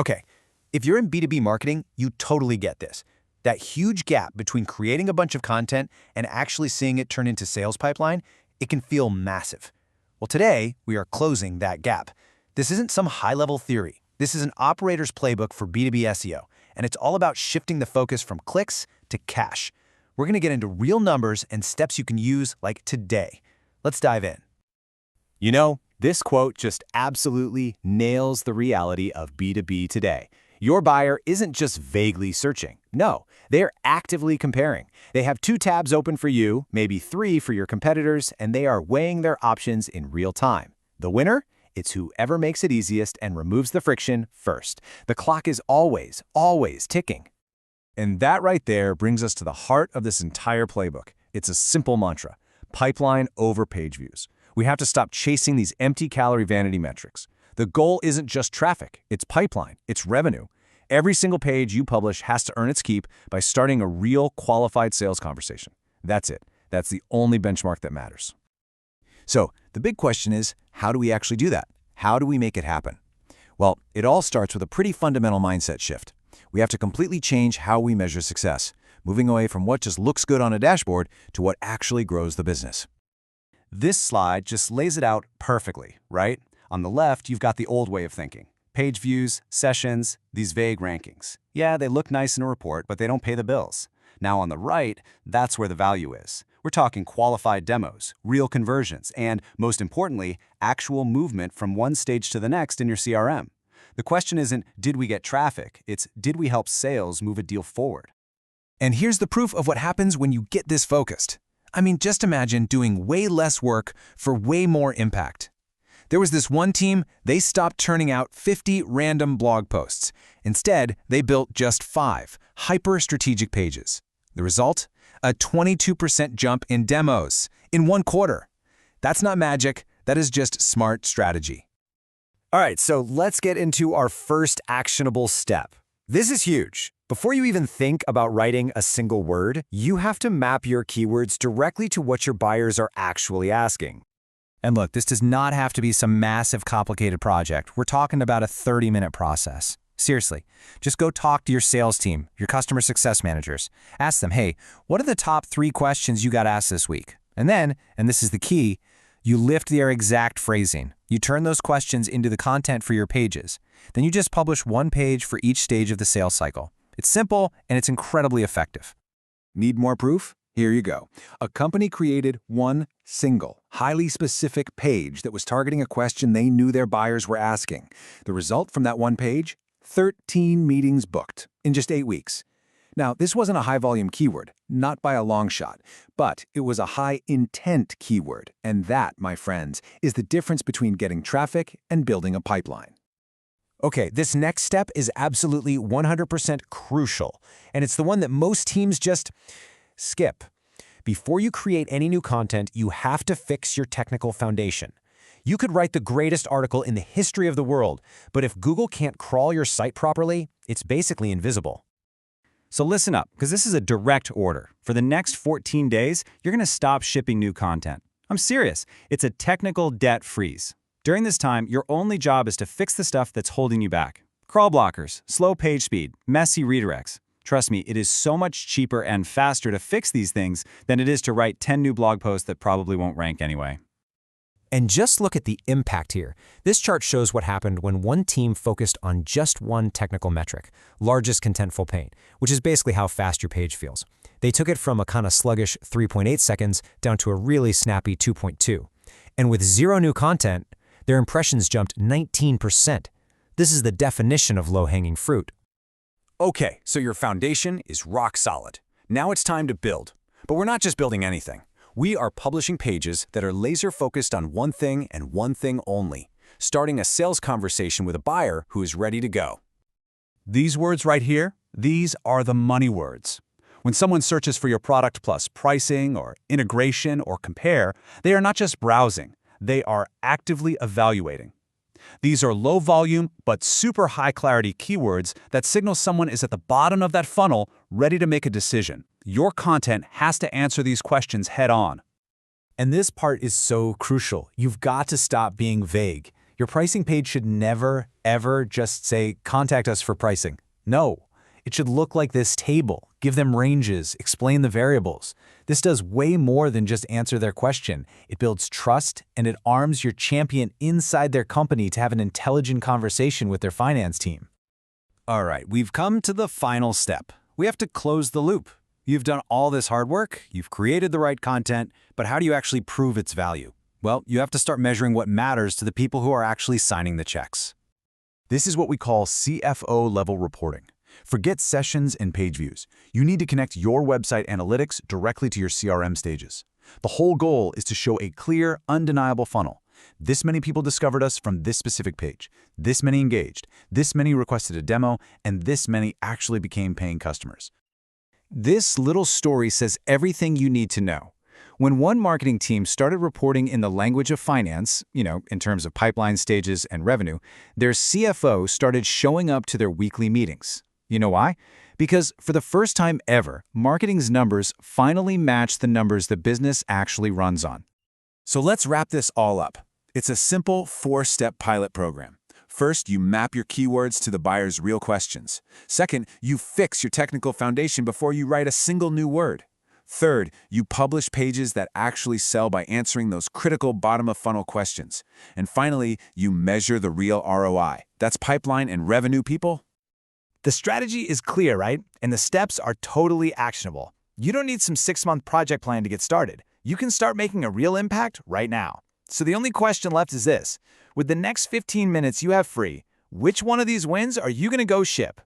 Okay, if you're in B2B marketing, you totally get this. That huge gap between creating a bunch of content and actually seeing it turn into sales pipeline, it can feel massive. Well, today, we are closing that gap. This isn't some high-level theory. This is an operator's playbook for B2B SEO, and it's all about shifting the focus from clicks to cash. We're going to get into real numbers and steps you can use like today. Let's dive in. You know, this quote just absolutely nails the reality of B2B today. Your buyer isn't just vaguely searching. No, they're actively comparing. They have 2 tabs open for you, maybe 3 for your competitors, and they are weighing their options in real time. The winner? It's whoever makes it easiest and removes the friction first. The clock is always, always ticking. And that right there brings us to the heart of this entire playbook. It's a simple mantra: pipeline over page views. We have to stop chasing these empty calorie vanity metrics. The goal isn't just traffic, it's pipeline, it's revenue. Every single page you publish has to earn its keep by starting a real qualified sales conversation. That's it. That's the only benchmark that matters. So the big question is, how do we actually do that? How do we make it happen? Well, it all starts with a pretty fundamental mindset shift. We have to completely change how we measure success, moving away from what just looks good on a dashboard to what actually grows the business. This slide just lays it out perfectly, right? On the left, you've got the old way of thinking. Page views, sessions, these vague rankings. Yeah, they look nice in a report, but they don't pay the bills. Now on the right, that's where the value is. We're talking qualified demos, real conversions, and, most importantly, actual movement from one stage to the next in your CRM. The question isn't, did we get traffic? It's, did we help sales move a deal forward? And here's the proof of what happens when you get this focused. I mean, just imagine doing way less work for way more impact. There was this one team, they stopped churning out 50 random blog posts. Instead, they built just 5 hyper-strategic pages. The result? A 22% jump in demos in 1 quarter. That's not magic, that is just smart strategy. All right, so let's get into our first actionable step. This is huge. Before you even think about writing a single word, you have to map your keywords directly to what your buyers are actually asking. And look, this does not have to be some massive, complicated project. We're talking about a 30-minute process. Seriously, just go talk to your sales team, your customer success managers. Ask them, hey, what are the top 3 questions you got asked this week? And then, and this is the key, you lift their exact phrasing. You turn those questions into the content for your pages. Then you just publish 1 page for each stage of the sales cycle. It's simple, and it's incredibly effective. Need more proof? Here you go. A company created one single, highly specific page that was targeting a question they knew their buyers were asking. The result from that 1 page? 13 meetings booked in just 8 weeks. Now, this wasn't a high-volume keyword, not by a long shot, but it was a high-intent keyword, and that, my friends, is the difference between getting traffic and building a pipeline. Okay, this next step is absolutely 100% crucial, and it's the one that most teams just skip. Before you create any new content, you have to fix your technical foundation. You could write the greatest article in the history of the world, but if Google can't crawl your site properly, it's basically invisible. So listen up, because this is a direct order. For the next 14 days, you're going to stop shipping new content. I'm serious. It's a technical debt freeze. During this time, your only job is to fix the stuff that's holding you back. Crawl blockers, slow page speed, messy redirects. Trust me, it is so much cheaper and faster to fix these things than it is to write 10 new blog posts that probably won't rank anyway. And just look at the impact here. This chart shows what happened when one team focused on just one technical metric, largest contentful paint, which is basically how fast your page feels. They took it from a kind of sluggish 3.8 seconds down to a really snappy 2.2. And with 0 new content, their impressions jumped 19%. This is the definition of low-hanging fruit. Okay, so your foundation is rock solid. Now it's time to build. But we're not just building anything. We are publishing pages that are laser-focused on one thing and one thing only, starting a sales conversation with a buyer who is ready to go. These words right here, these are the money words. When someone searches for your product plus pricing or integration or compare, they are not just browsing, they are actively evaluating. These are low-volume but super high-clarity keywords that signal someone is at the bottom of that funnel ready to make a decision. Your content has to answer these questions head-on. And this part is so crucial. You've got to stop being vague. Your pricing page should never, ever just say, contact us for pricing. No, it should look like this table. Give them ranges, explain the variables. This does way more than just answer their question. It builds trust, and it arms your champion inside their company to have an intelligent conversation with their finance team. All right, we've come to the final step. We have to close the loop. You've done all this hard work, you've created the right content, but how do you actually prove its value? Well, you have to start measuring what matters to the people who are actually signing the checks. This is what we call CFO-level reporting. Forget sessions and page views. You need to connect your website analytics directly to your CRM stages. The whole goal is to show a clear, undeniable funnel. This many people discovered us from this specific page. This many engaged. This many requested a demo. And this many actually became paying customers. This little story says everything you need to know. When one marketing team started reporting in the language of finance, in terms of pipeline stages and revenue, their CFO started showing up to their weekly meetings. You know why? Because for the first time ever, marketing's numbers finally match the numbers the business actually runs on. So let's wrap this all up. It's a simple 4-step pilot program. First, you map your keywords to the buyer's real questions. Second, you fix your technical foundation before you write a single new word. Third, you publish pages that actually sell by answering those critical bottom-of-funnel questions. And finally, you measure the real ROI. That's pipeline and revenue, people. The strategy is clear, right? And the steps are totally actionable. You don't need some 6-month project plan to get started. You can start making a real impact right now. So the only question left is this. With the next 15 minutes you have free, which one of these wins are you going to go ship?